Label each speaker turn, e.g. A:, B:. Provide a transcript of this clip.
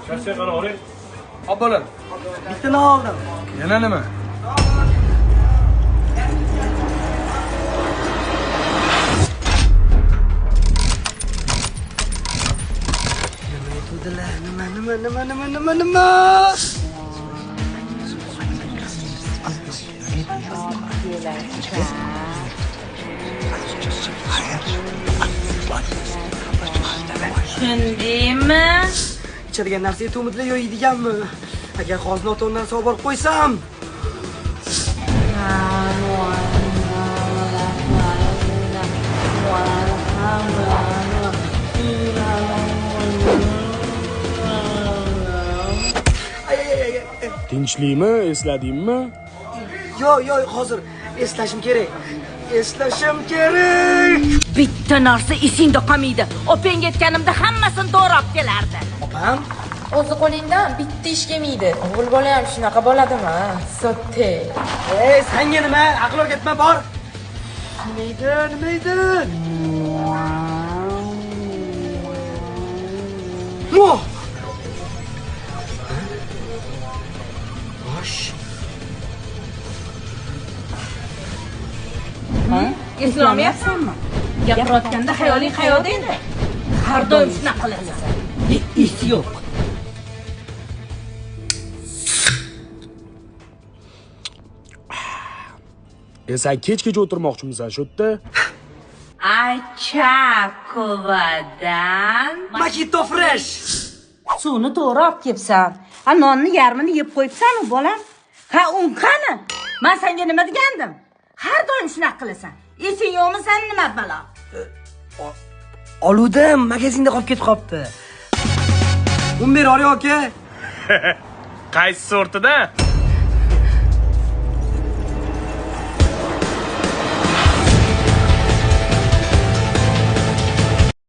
A: Shashay qara oling.
B: Ob bo'ling.
C: Bittani oldim.
B: Yana nima?
C: Nima?
D: Tushundingmi?
C: İçadigan narsa to'mitlar yo'ydiganmi? Agar hozir noto'g'ri narsa olib borib qo'ysam,
A: Tinchlikmi? Esladingmi?
C: Yo'q, hozir eslashim kerak.
D: Bitta narsa esingda qolmaydi. Opang aytganimda hammasini to'g'ri olib kelardi.
C: Opam,
E: O'zi qo'lingdan bitta ish kelmaydi. O'g'il bola ham shunaqa bo'ladimi? Sotte.
C: senga nima? Aql o'rgatma bor. Nima edi? Mo! Bosh.
D: Eslolmayapsanmi? Gapirayotganda xayoling qayoqda edi? Har doim shunaqa qilasan. Es yo'q.
A: Sen kech-kech o'tirmoqchimisan shu yerda?
D: Achakovadan
C: Makito fresh.
D: suvni to'g'ri olib kelibsan. Ha, nonni yarmini yeb qo'yibsan-ku, bolam. Ha, un qani? Men senga nima degandim? Har doim shunaqa qilasan. Esing yo'qmi sen nima balo?
C: Oluvdim, magazinda qolib ketib qolibdi. Un ber, aka.
A: Qaysi sortida?